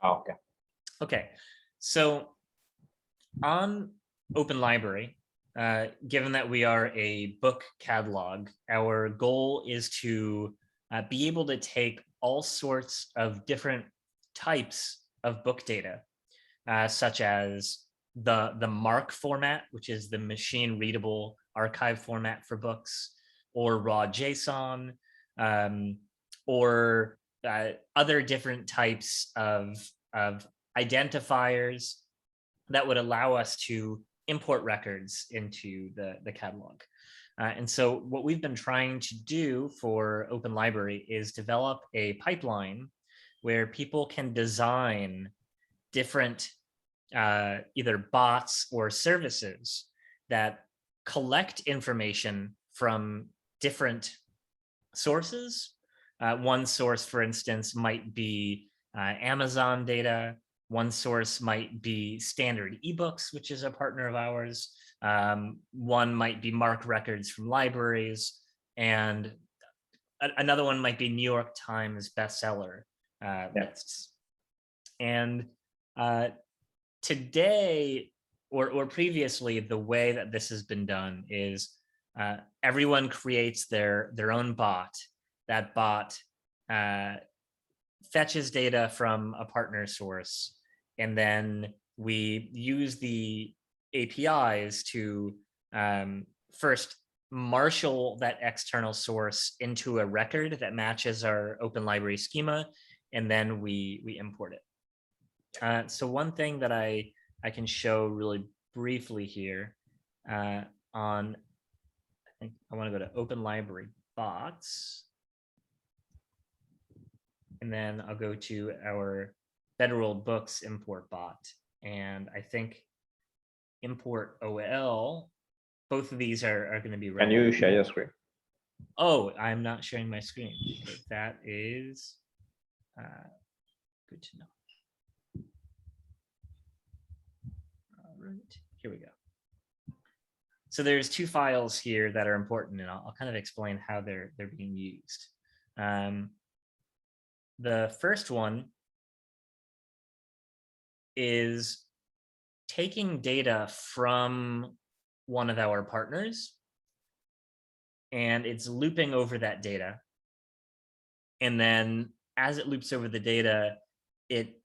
Oh, okay. Okay, so on Open Library, given that we are a book catalog, our goal is to be able to take all sorts of different types of book data, such as the MARC format, which is the machine readable archive format for books, or raw JSON, um, or other different types of identifiers that would allow us to import records into the catalog. And so what we've been trying to do for Open Library is develop a pipeline where people can design different either bots or services that collect information from different sources. One source, for instance, might be Amazon data. One source might be Standard eBooks, which is a partner of ours. One might be MARC records from libraries, and another one might be New York Times bestseller Yeah. lists. And today, or previously, the way that this has been done is everyone creates their own bot. That bot uh, fetches data from a partner source, and then we use the APIs to first marshal that external source into a record that matches our Open Library schema, and then we import it. So one thing that I can show really briefly here on, I think I want to go to Open Library bots, and then I'll go to our Federal Books import bot, and I think import OL. Both of these are going to be Can relevant. you share your screen? Oh, I'm not sharing my screen. Okay, that is good to know. All right, here we go. So there's two files here that are important, and I'll kind of explain how they're being used. The first one is taking data from one of our partners, and it's looping over that data. And then as it loops over the data, it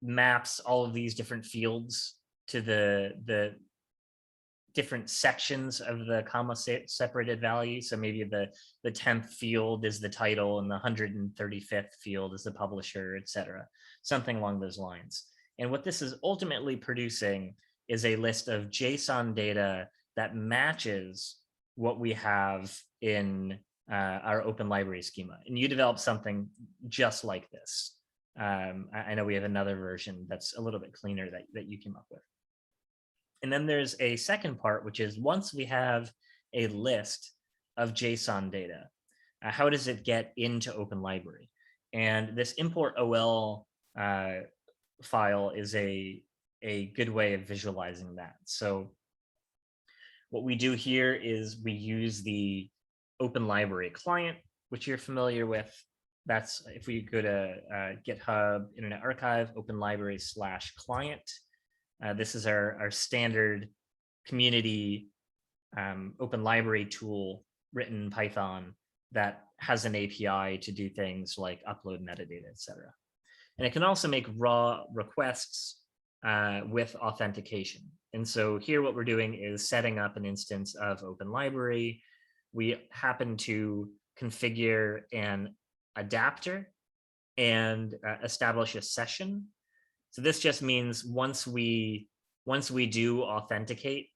maps all of these different fields to the different sections of the comma separated value. So maybe the 10th field is the title and the 135th field is the publisher, etc. Something along those lines. And what this is ultimately producing is a list of JSON data that matches what we have in our Open Library schema. And you develop something just like this. I know we have another version that's a little bit cleaner that you came up with. And then there's a second part, which is once we have a list of JSON data, how does it get into Open Library? And this import OL file is a good way of visualizing that. So what we do here is we use the Open Library client, which you're familiar with. That's if we go to GitHub, Internet Archive, Open Library /client. This is our standard community Open Library tool written in Python that has an API to do things like upload metadata, etc. And it can also make raw requests with authentication. And so here what we're doing is setting up an instance of Open Library. We happen to configure an adapter and establish a session. So this just means once we do authenticate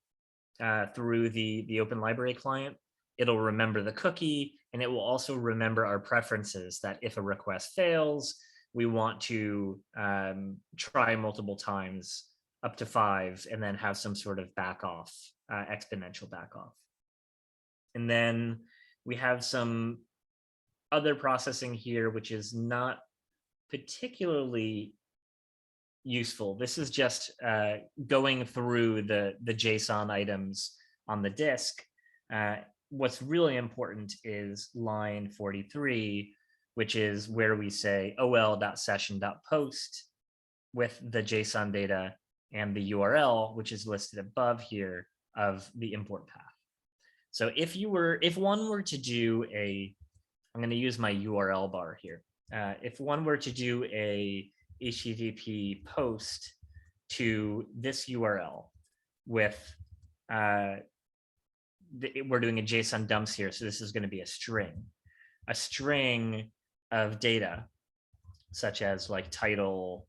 through the Open Library client, it'll remember the cookie, and it will also remember our preferences that if a request fails, we want to try multiple times, up to 5, and then have some sort of back off, exponential back off. And then we have some other processing here, which is not particularly useful. This is just going through the JSON items on the disk. What's really important is line 43, which is where we say ol.session.post with the JSON data and the URL, which is listed above here, of the import path. So if one were to do I'm going to use my URL bar here. If one were to do a HTTP post to this URL with, we're doing a JSON dumps here, so this is going to be a string of data, such as like title ...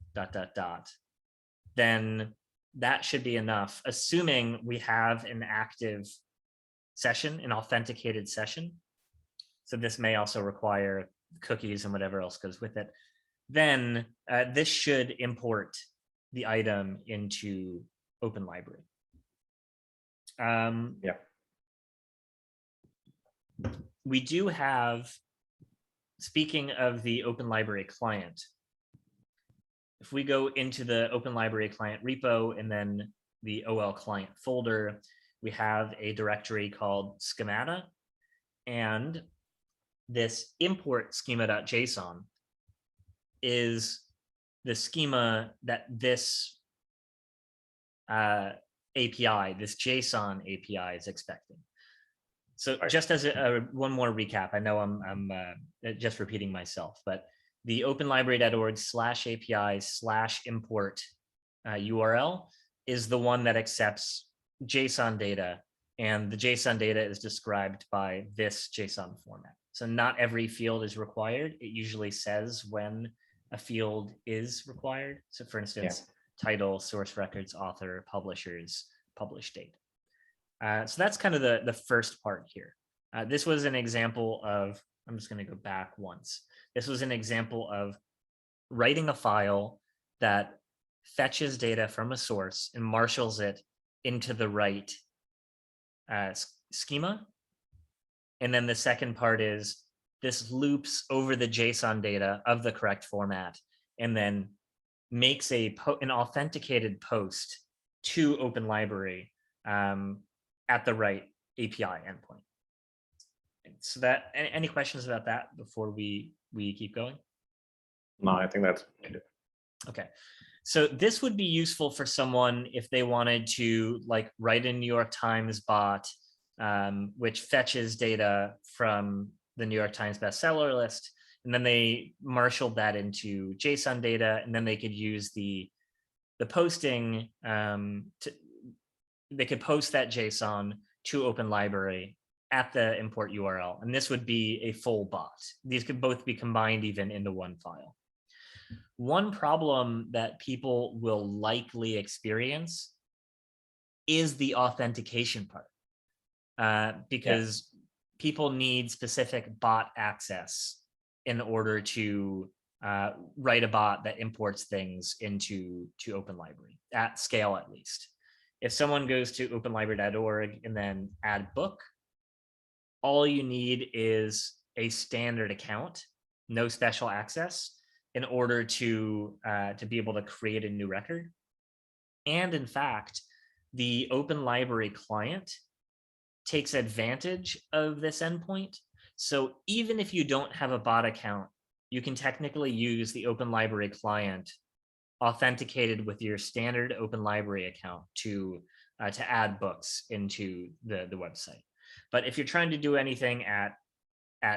then that should be enough, assuming we have an active session, an authenticated session. So this may also require cookies and whatever else goes with it. Then this should import the item into OpenLibrary. Yeah. We do have, speaking of the OpenLibrary client, if we go into the OpenLibrary client repo and then the OL client folder, we have a directory called schemata, and this import schema.json is the schema that this API, this JSON API, is expecting. So just as one more recap, I know I'm just repeating myself, but the openlibrary.org/API/import URL is the one that accepts JSON data, and the JSON data is described by this JSON format. So not every field is required. It usually says when a field is required. So for instance, title, source records, author, publishers, published date. So that's kind of the first part here. This was an example of, I'm just going to go back once. This was an example of writing a file that fetches data from a source and marshals it into the right schema. And then the second part is this loops over the JSON data of the correct format and then makes an authenticated post to OpenLibrary at the right API endpoint. So that, any questions about that before we keep going? No, I think that's good. Okay. So this would be useful for someone if they wanted to like write a New York Times bot, which fetches data from the New York Times bestseller list, and then they marshaled that into JSON data, and then they could use the posting they could post that JSON to OpenLibrary at the import URL, and this would be a full bot. These could both be combined even into one file. One problem that people will likely experience is the authentication part, because people need specific bot access in order to write a bot that imports things into OpenLibrary at scale, at least. If someone goes to openlibrary.org and then add book, all you need is a standard account, no special access, in order to be able to create a new record. And in fact, the OpenLibrary client takes advantage of this endpoint. So even if you don't have a bot account, you can technically use the OpenLibrary client authenticated with your standard OpenLibrary account to add books into the website. But if you're trying to do anything at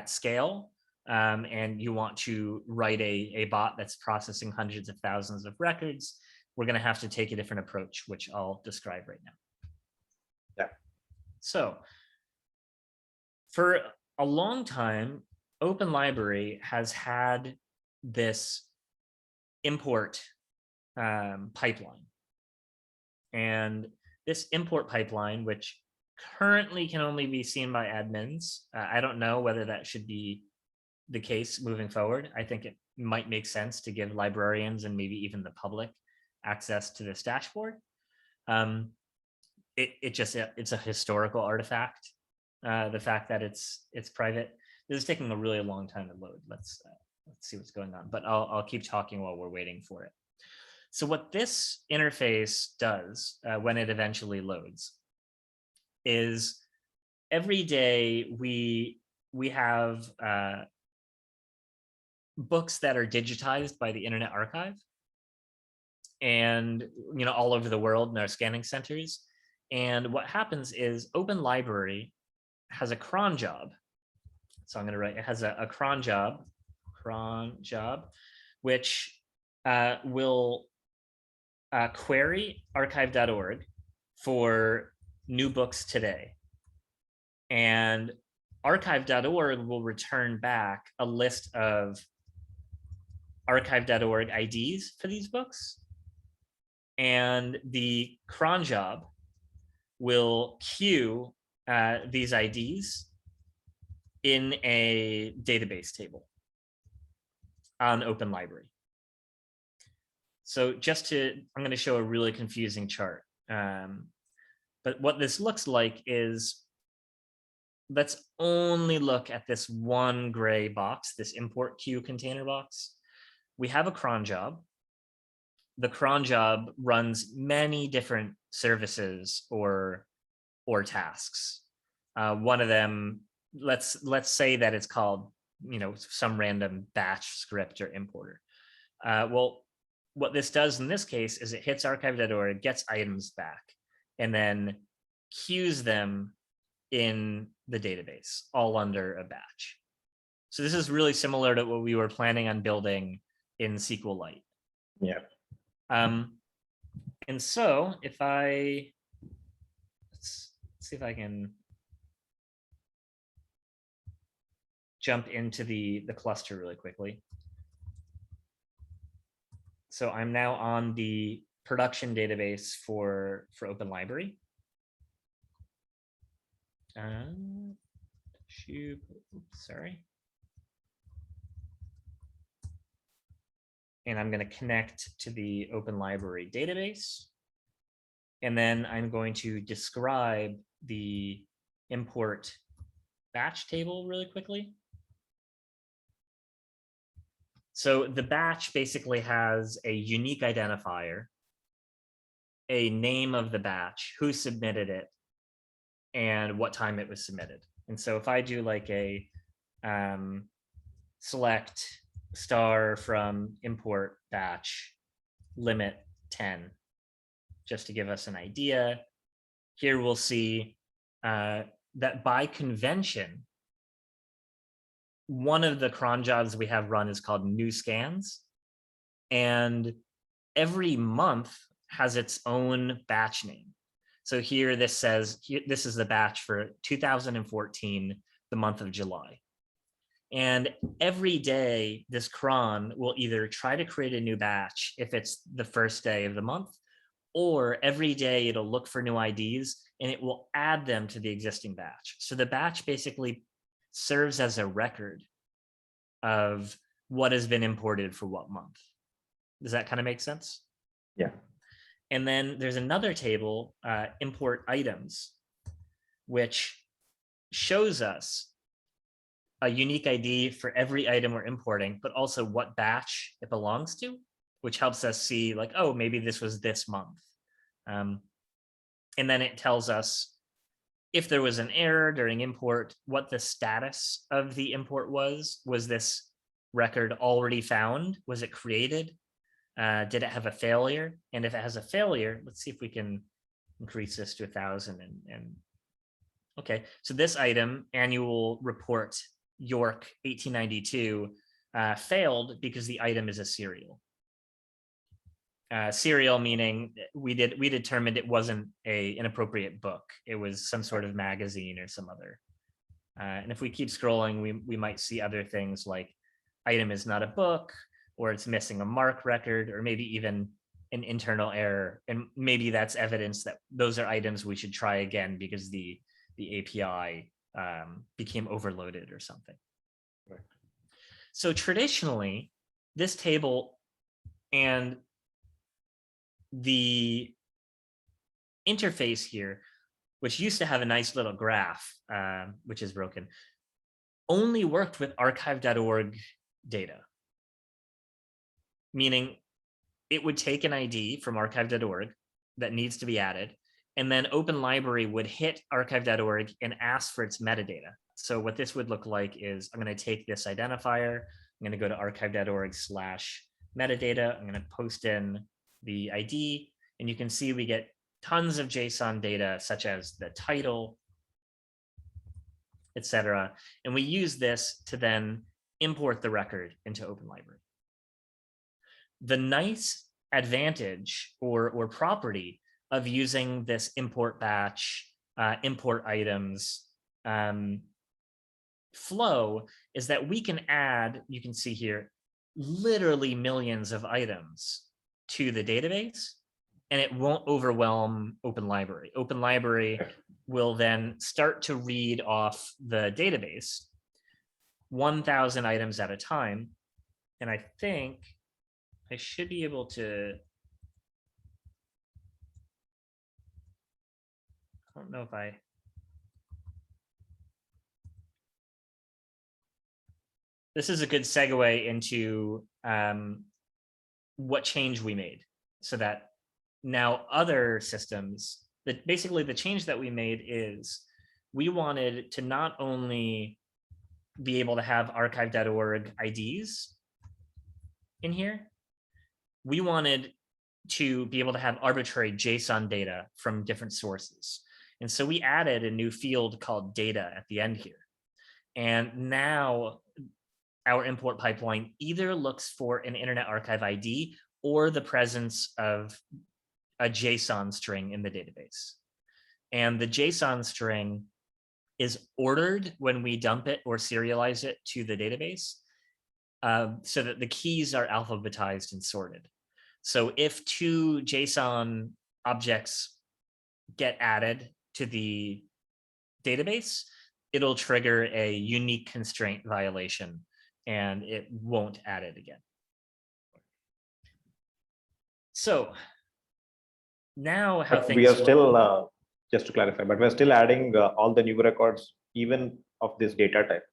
scale, and you want to write a bot that's processing hundreds of thousands of records, we're going to have to take a different approach, which I'll describe right now. Yeah. So for a long time, OpenLibrary has had this import pipeline. And this import pipeline, which currently can only be seen by admins, I don't know whether that should be the case moving forward. I think it might make sense to give librarians and maybe even the public access to this dashboard. It's a historical artifact. The fact that it's private. This is taking a really long time to load. Let's see what's going on, but I'll keep talking while we're waiting for it. So what this interface does when it eventually loads is every day we have books that are digitized by the Internet Archive. and all over the world in our scanning centers. And what happens is Open Library has a cron job. So I'm going to write, it has a cron job, which will query archive.org for new books today. And archive.org will return back a list of archive.org IDs for these books. And the cron job will queue these IDs in a database table on Open Library. So I'm going to show a really confusing chart. But what this looks like is, let's only look at this one gray box, this import queue container box. We have a cron job. The cron job runs many different services or tasks. One of them, let's say that it's called, some random batch script or importer. Well, what this does in this case is it hits archive.org, gets items back, and then queues them in the database, all under a batch. So this is really similar to what we were planning on building in SQLite. Yeah. And so if let's see if I can jump into the cluster really quickly. So I'm now on the production database for Open Library. Sorry. And I'm going to connect to the Open Library database. And then I'm going to describe the import batch table really quickly. So the batch basically has a unique identifier, a name of the batch, who submitted it, and what time it was submitted. And so if I do like a select star from import batch limit 10, just to give us an idea, here we'll see that by convention, one of the cron jobs we have run is called new scans. And every month has its own batch name. So here this says, this is the batch for 2014, the month of July. And every day, this cron will either try to create a new batch if it's the first day of the month, or every day it'll look for new IDs and it will add them to the existing batch. So the batch basically serves as a record of what has been imported for what month. Does that kind of make sense? Yeah. And then there's another table, import items, which shows us a unique ID for every item we're importing, but also what batch it belongs to, which helps us see like, oh, maybe this was this month. And then it tells us if there was an error during import, what the status of the import was. Was this record already found? Was it created? Did it have a failure? And if it has a failure, let's see if we can increase this to 1,000. Okay, so this item, annual report York 1892, failed because the item is a serial. Serial meaning we determined it wasn't an inappropriate book. It was some sort of magazine or some other. And if we keep scrolling, we might see other things like item is not a book, or it's missing a MARC record, or maybe even an internal error. And maybe that's evidence that those are items we should try again because the API became overloaded or something. Right. So traditionally, this table and the interface here, which used to have a nice little graph, which is broken, only worked with archive.org data. Meaning it would take an ID from archive.org that needs to be added, and then Open Library would hit archive.org and ask for its metadata. So what this would look like is I'm going to take this identifier, I'm going to go to archive.org/metadata, I'm going to post in the ID, and you can see we get tons of JSON data, such as the title, etc. And we use this to then import the record into Open Library. The nice advantage or property of using this import batch, import items flow is that we can add, you can see here, literally millions of items to the database, and it won't overwhelm Open Library. Open Library will then start to read off the database 1,000 items at a time. And I think I should be able to, I don't know if this is a good segue into what change we made, so that now other systems, that basically the change that we made is we wanted to not only be able to have archive.org IDs in here, we wanted to be able to have arbitrary JSON data from different sources. And so we added a new field called data at the end here. And now our import pipeline either looks for an Internet Archive ID or the presence of a JSON string in the database. And the JSON string is ordered when we dump it or serialize it to the database, so that the keys are alphabetized and sorted. So if 2 JSON objects get added to the database, it'll trigger a unique constraint violation and it won't add it again. So now how things we are still, just to clarify, but we're still adding all the new records, even of this data type,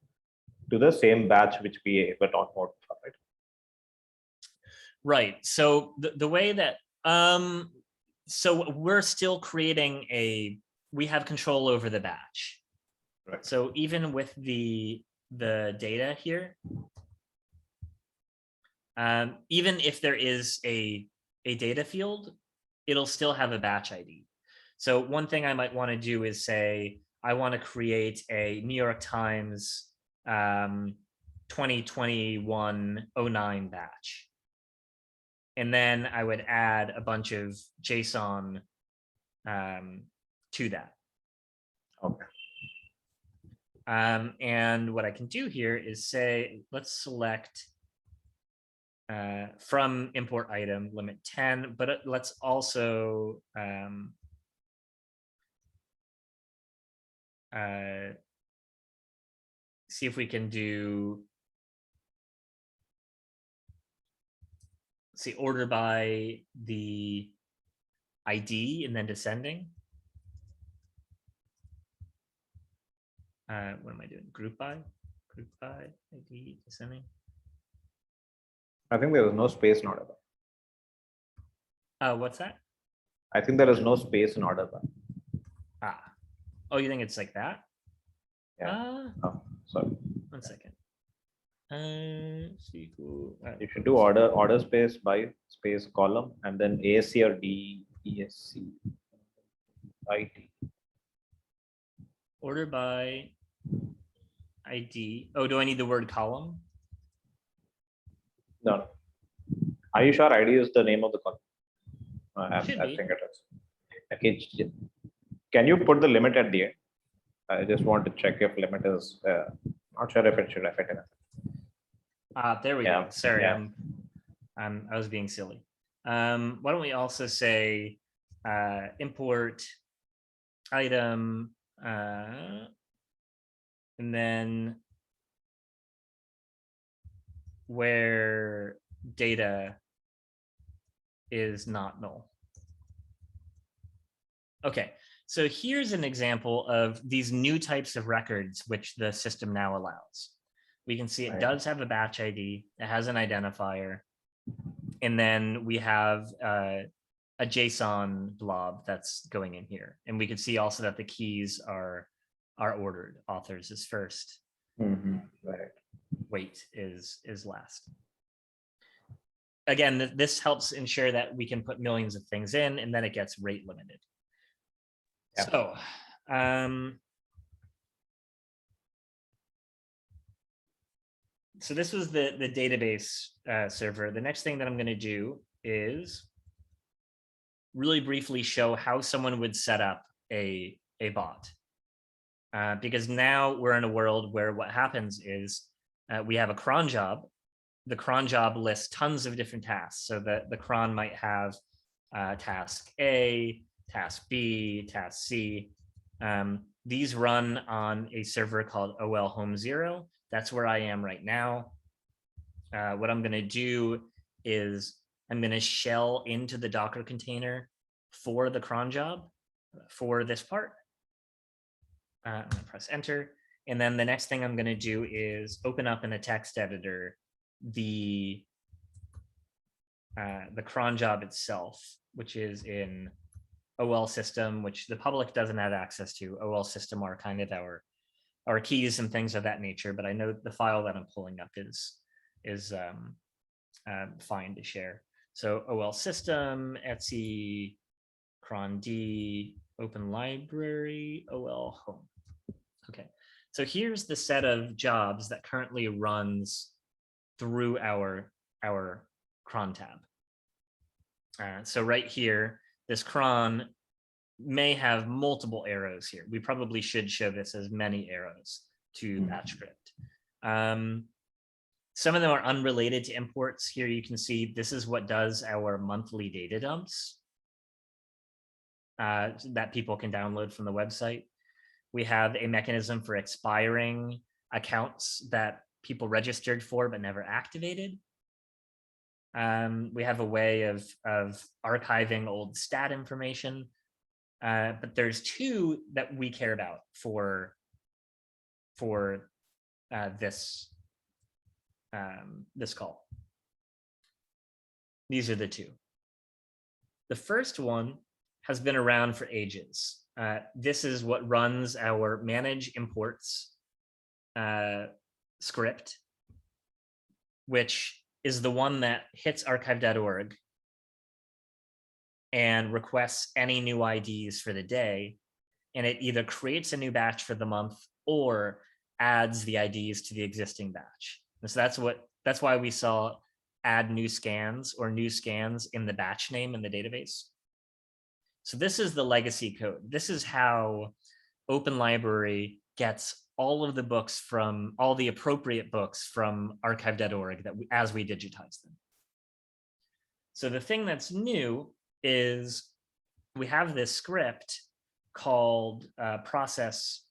to the same batch which we were talking about, right? Right. So the way that, so we're still creating we have control over the batch. Right. So even with the data here, even if there is a data field, it'll still have a batch ID. So one thing I might want to do is say, I want to create a New York Times 2021-09 batch. And then I would add a bunch of JSON to that. Okay. And what I can do here is say, let's select from import item limit 10, but let's also see if we can do, see, order by the ID and then descending. What am I doing? Group by ID descending. I think there is no space in order by. What's that? I think there is no space in order by. Oh, you think it's like that? Yeah. Oh, sorry. 1 second. You should do order space by space column and then ASC or DESC IT. Order by ID. Oh, do I need the word column? No. Are you sure ID is the name of the column? I Should think be. it is. Okay. Can you put the limit at the end? I just want to check if limit is not sure if it should affect anything. There we Yeah, go. Sorry, yeah. I was being silly. Why don't we also say import item and then where data is not null. Okay, so here's an example of these new types of records which the system now allows. We can see it does have a batch ID, it has an identifier, and then we have a JSON blob that's going in here. And we can see also that the keys are ordered. Authors is first. Right. Wait is last. again, this helps ensure that we can put millions of things in, and then it gets rate limited. Yeah. So, so this was the database server. The next thing that I'm going to do is really briefly show how someone would set up a bot. Because now we're in a world where what happens is we have a cron job. The cron job lists tons of different tasks. So the cron might have task A, task B, task C. These run on a server called OL Home 0. That's where I am right now. What I'm going to do is I'm going to shell into the Docker container for the cron job for this part. I'm going to press enter. And then the next thing I'm going to do is open up in a text editor the cron job itself, which is in OL system, which the public doesn't have access to. OL system are kind of our keys and things of that nature, but I know the file that I'm pulling up is fine to share. So OL system, etc, cron D, open library, OL home. Okay, so here's the set of jobs that currently runs through our cron tab. So right here, this cron may have multiple arrows here. We probably should show this as many arrows to batch script. Some of them are unrelated to imports. Here you can see this is what does our monthly data dumps that people can download from the website. We have a mechanism for expiring accounts that people registered for but never activated. We have a way of archiving old stat information. But there's two that we care about for this call. These are the two. The first one has been around for ages. This is what runs our manage imports script, which is the one that hits archive.org and requests any new IDs for the day. And it either creates a new batch for the month or adds the IDs to the existing batch. And so that's why we saw add new scans or new scans in the batch name in the database. So this is the legacy code. This is how Open Library gets all of the books from all the appropriate books from archive.org as we digitize them. So the thing that's new is we have this script called process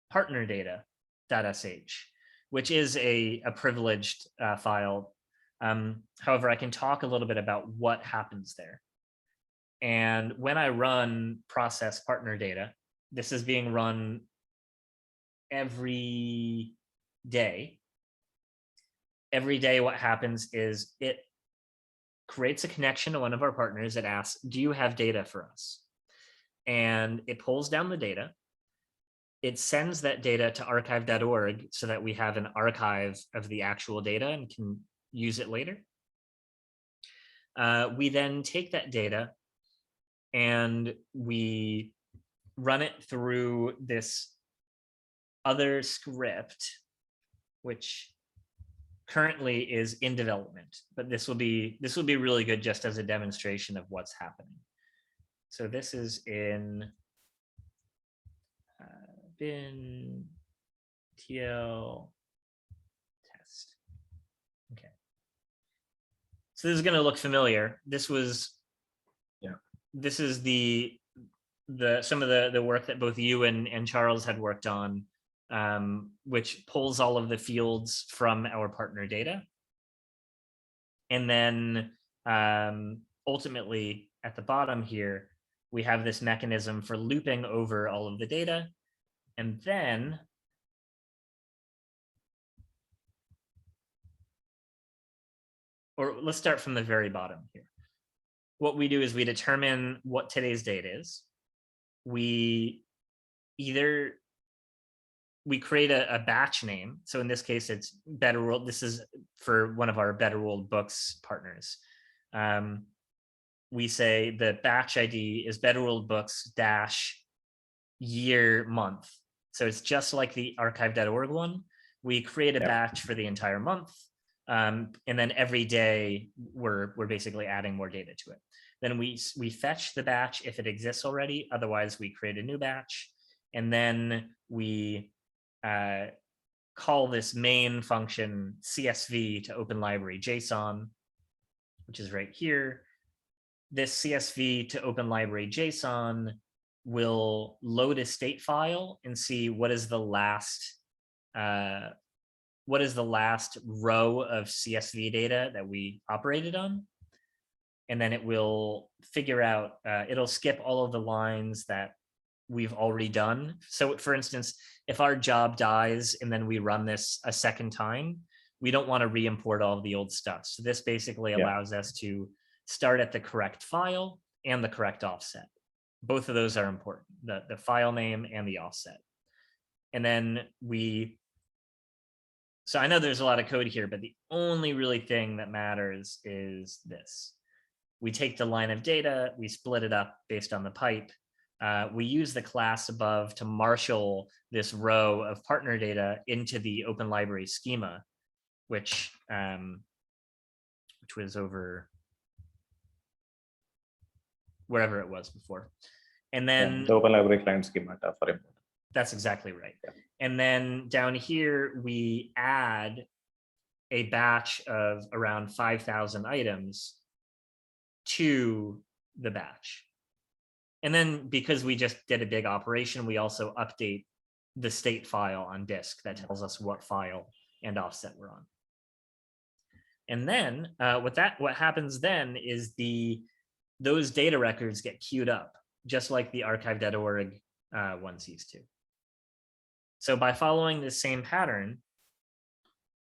partner data.sh, which is a privileged file. However, I can talk a little bit about what happens there. And when I run process partner data, this is being run every day. Every day, what happens is it creates a connection to one of our partners that asks, do you have data for us? And it pulls down the data. It sends that data to archive.org so that we have an archive of the actual data and can use it later. We then take that data and we run it through this other script, which currently is in development, but this will be really good just as a demonstration of what's happening. So this is in bin TL test. Okay. So this is going to look familiar. This is some of the work that both you and Charles had worked on, which pulls all of the fields from our partner data. And then ultimately at the bottom here, we have this mechanism for looping over all of the data. And then or let's start from the very bottom here. What we do is we determine what today's date is. We create a batch name. So in this case, it's Better World. This is for one of our Better World Books partners. we say the batch ID is Better World Books dash year month. So it's just like the archive.org one. We create a Yeah. batch for the entire month. And then every day we're basically adding more data to it. Then we fetch the batch if it exists already. Otherwise, we create a new batch. And then we call this main function CSV to Open Library JSON, which is right here. This CSV to Open Library JSON will load a state file and see what is the last row of CSV data that we operated on. And then it will figure out, it'll skip all of the lines that we've already done. So for instance, if our job dies and then we run this a second time, we don't want to re-import all of the old stuff. So this basically allows us to start at the correct file and the correct offset. Both of those are important, the file name and the offset. And then so I know there's a lot of code here, but the only really thing that matters is this. We take the line of data, we split it up based on the pipe. We use the class above to marshal this row of partner data into the Open Library schema, which was over wherever it was before. And then the Open Library client schema for import. That's exactly right. Yeah. And then down here, we add a batch of around 5,000 items to the batch. And then because we just did a big operation, we also update the state file on disk that tells us what file and offset we're on. And then what happens then is those data records get queued up, just like the archive.org ones used to. So by following the same pattern,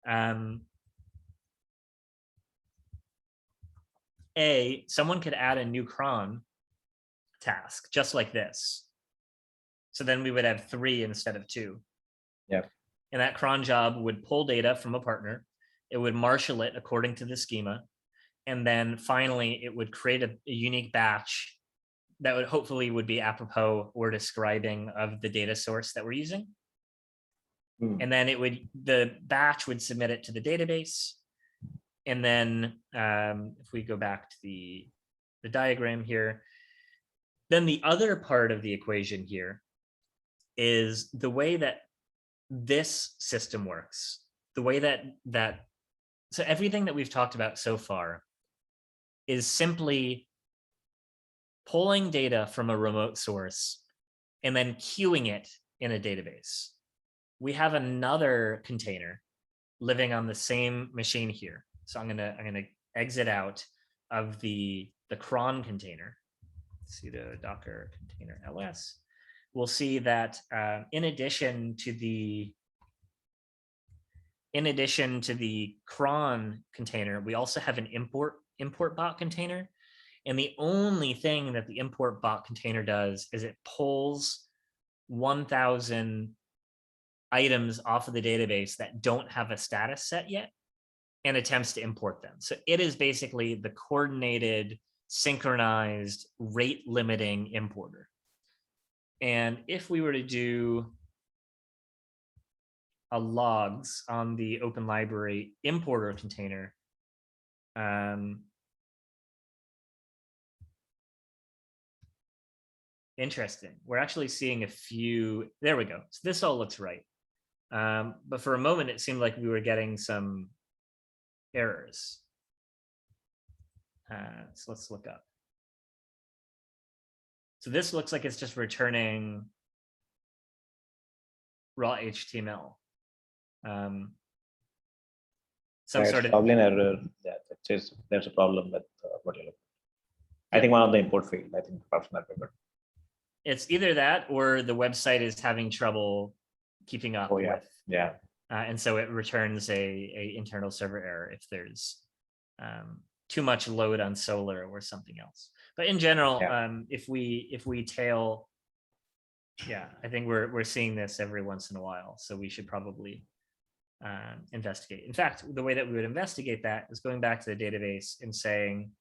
someone could add a new cron task, just like this. So then we would have 3 instead of 2. Yeah. And that cron job would pull data from a partner. It would marshal it according to the schema. And then finally, it would create a unique batch that would hopefully be apropos or describing of the data source that we're using. And then the batch would submit it to the database. And then if we go back to the diagram here, then the other part of the equation here is the way that this system works, the way so everything that we've talked about so far is simply pulling data from a remote source and then queuing it in a database. We have another container living on the same machine here. So I'm gonna exit out of the cron container, sudo docker container ls. We'll see that in addition to the cron container, we also have an import bot container. And the only thing that the import bot container does is it pulls 1,000 items off of the database that don't have a status set yet and attempts to import them. So it is basically the coordinated, synchronized, rate limiting importer. And if we were to do a logs on the Open Library importer container, interesting. We're actually seeing a few, there we go. So this all looks right. But for a moment, it seemed like we were getting some errors. So let's look up. So this looks like it's just returning raw HTML. Some sort of probably an error. Yeah, there's a problem with what you're looking at. I think one of the import field, I think perhaps not paper. It's either that or the website is having trouble keeping up with. Yeah. And so it returns a internal server error if there's too much load on Solr or something else. But in general, if we tail, I think we're seeing this every once in a while. So we should probably investigate. In fact, the way that we would investigate that is going back to the database and saying,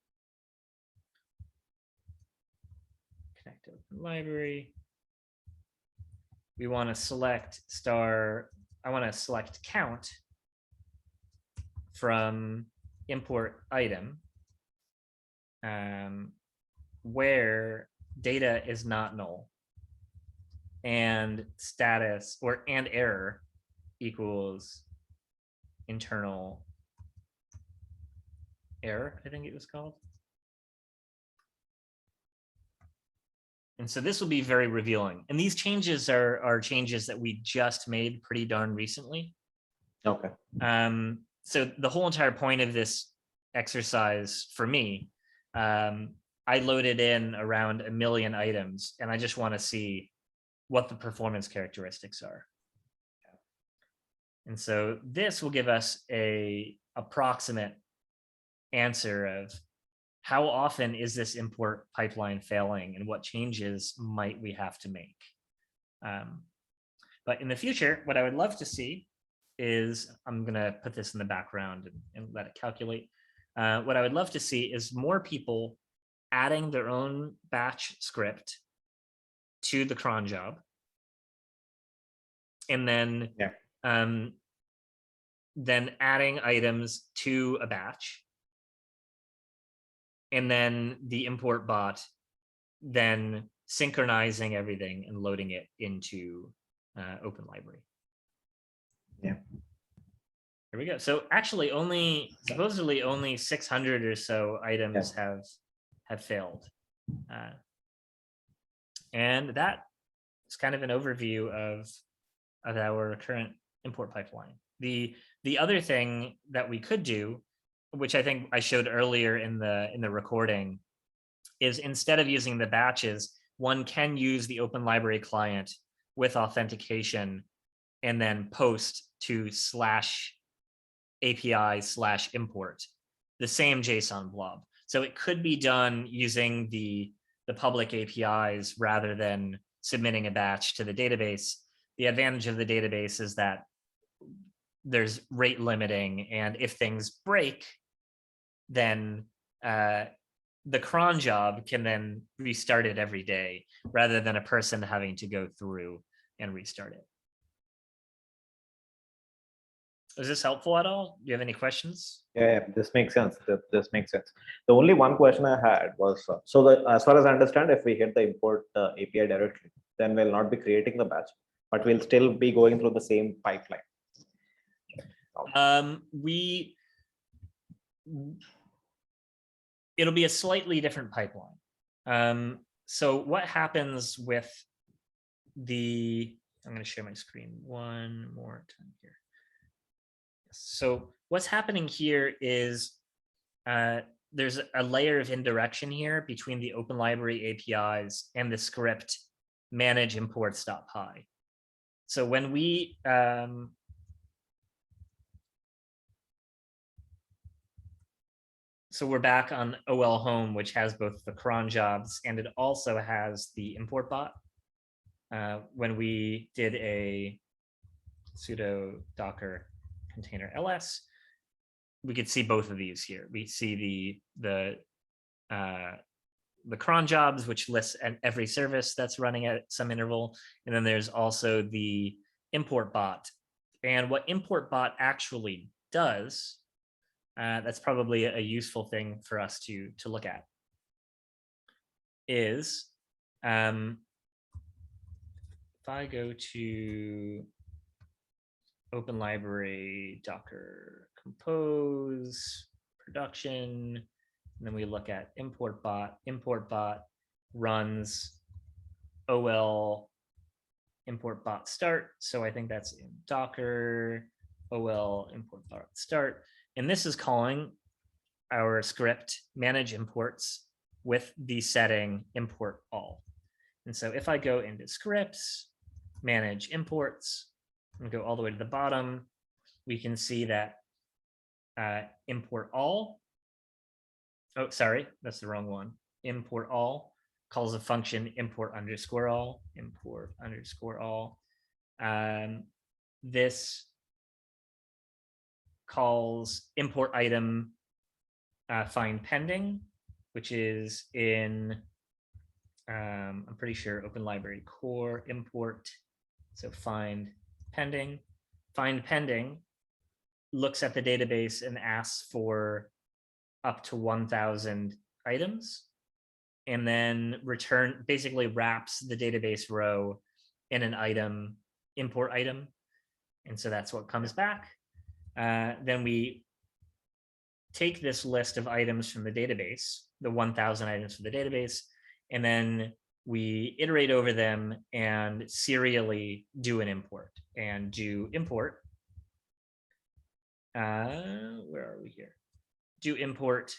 library. We want to select star. I want to select count from import item, where data is not null, and status and error equals internal error, I think it was called. And so this will be very revealing. And these changes are changes that we just made pretty darn recently. Okay. So the whole entire point of this exercise for me, I loaded in around 1 million items, and I just want to see what the performance characteristics are. And so this will give us a approximate answer of how often is this import pipeline failing and what changes might we have to make. But in the future, what I would love to see is, I'm going to put this in the background and let it calculate. What I would love to see is more people adding their own batch script to the cron job. And then, then adding items to a batch. And then the import bot then synchronizing everything and loading it into Open Library. Yeah. Here we go. So actually supposedly only 600 or so items have failed. And that is kind of an overview of our current import pipeline. The other thing that we could do, which I think I showed earlier in the recording, is instead of using the batches, one can use the Open Library client with authentication and then post to /API/import the same JSON blob. So it could be done using the public APIs rather than submitting a batch to the database. The advantage of the database is that there's rate limiting, and if things break, then the cron job can then restart it every day rather than a person having to go through and restart it. Is this helpful at all? Do you have any questions? Yeah, this makes sense. This makes sense. The only one question I had was, so that as far as I understand, if we hit the import API directly, then we'll not be creating the batch, but we'll still be going through the same pipeline. It'll be a slightly different pipeline. So what happens with I'm going to share my screen one more time here. So what's happening here is there's a layer of indirection here between the Open Library APIs and the script manage imports.py. So when we so we're back on OL home, which has both the cron jobs and it also has the import bot. When we did a sudo docker container ls, we could see both of these here. We see the cron jobs, which lists every service that's running at some interval. And then there's also the import bot. And what import bot actually does, that's probably a useful thing for us to look at, is if I go to Open Library, Docker compose, production, and then we look at import bot runs OL import bot start. So I think that's in Docker OL import bot start. And this is calling our script manage imports with the setting import all. And so if I go into scripts, manage imports, and go all the way to the bottom, we can see that import all. Oh, sorry, that's the wrong one. Import all calls a function import underscore all, import underscore all. This calls import item find pending, which is in I'm pretty sure Open Library core import. So find pending looks at the database and asks for up to 1,000 items, and then basically wraps the database row in an item, import item. And so that's what comes back. Then we take this list of items from the database, the 1,000 items from the database, and then we iterate over them and serially do an import, and do import. Where are we here? Do import.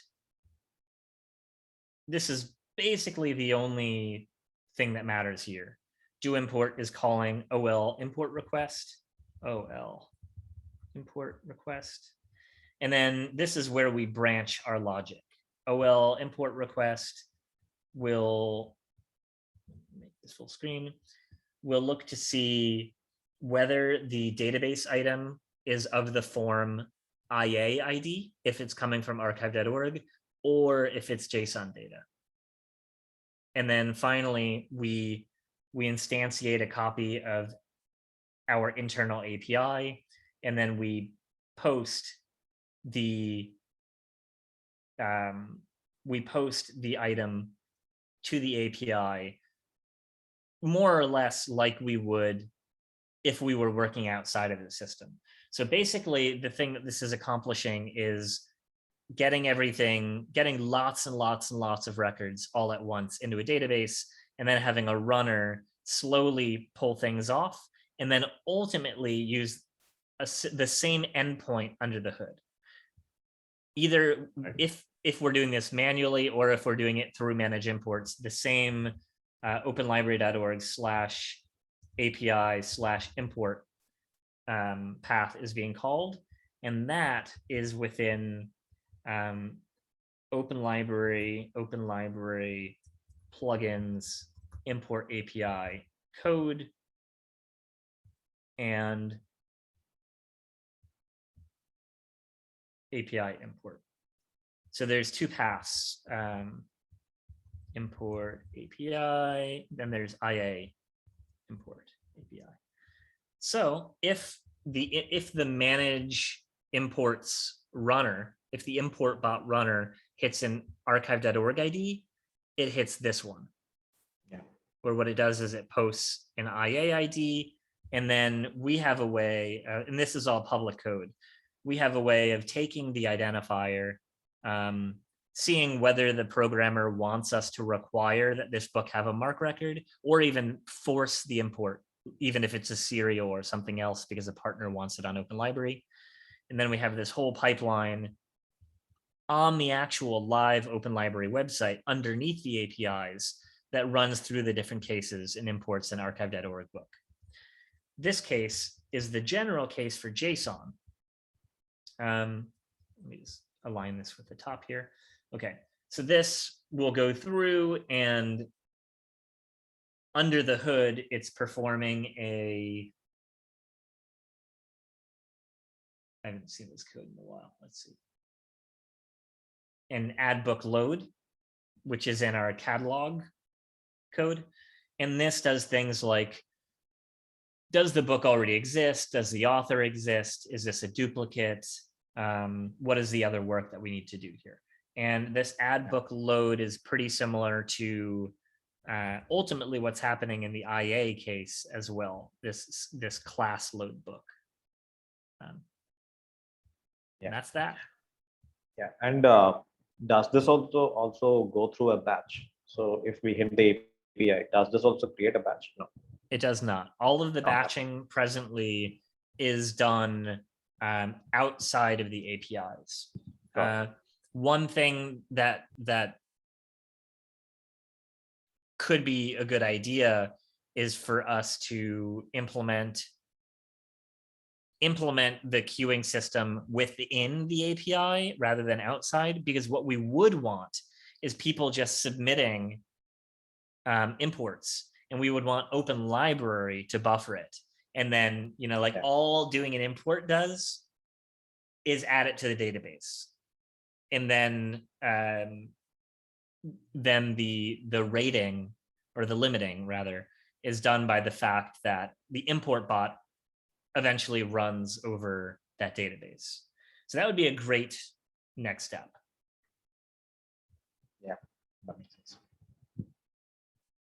This is basically the only thing that matters here. Do import is calling OL import request, OL import request. And then this is where we branch our logic. OL import request will make this full screen. We'll look to see whether the database item is of the form IA ID, if it's coming from archive.org, or if it's JSON data. And then finally, we instantiate a copy of our internal API, and then we post the item to the API, more or less like we would if we were working outside of the system. So basically, the thing that this is accomplishing is getting lots and lots and lots of records all at once into a database, and then having a runner slowly pull things off, and then ultimately use the same endpoint under the hood. Either if we're doing this manually, or if we're doing it through manage imports, the same openlibrary.org/API/import path is being called, and that is within Open Library plugins import API code and API import. So there's two paths, import API, then there's IA import API. So if the manage imports runner, if the import bot runner hits an archive.org ID, it hits this one. Yeah. Or what it does is it posts an IA ID, and then we have a way, and this is all public code, we have a way of taking the identifier, seeing whether the programmer wants us to require that this book have a MARC record, or even force the import, even if it's a serial or something else, because a partner wants it on Open Library. And then we have this whole pipeline on the actual live Open Library website underneath the APIs that runs through the different cases and imports an archive.org book. This case is the general case for JSON. Let me just align this with the top here. Okay, so this will go through, and under the hood, it's performing I haven't seen this code in a while. Let's see. An add book load, which is in our catalog code. And this does things like, does the book already exist? Does the author exist? Is this a duplicate? What is the other work that we need to do here? And this add book load is pretty similar to ultimately what's happening in the IA case as well, this class load book. And that's that. Yeah, and does this also go through a batch? So if we hit the API, does this also create a batch? No. It does not. All of the batching presently is done outside of the APIs. One thing that could be a good idea is for us to implement the queuing system within the API rather than outside, because what we would want is people just submitting imports, and we would want Open Library to buffer it. And then, all doing an import does is add it to the database. And then the rating or the limiting rather, is done by the fact that the import bot eventually runs over that database. So that would be a great next step. Yeah, that makes sense.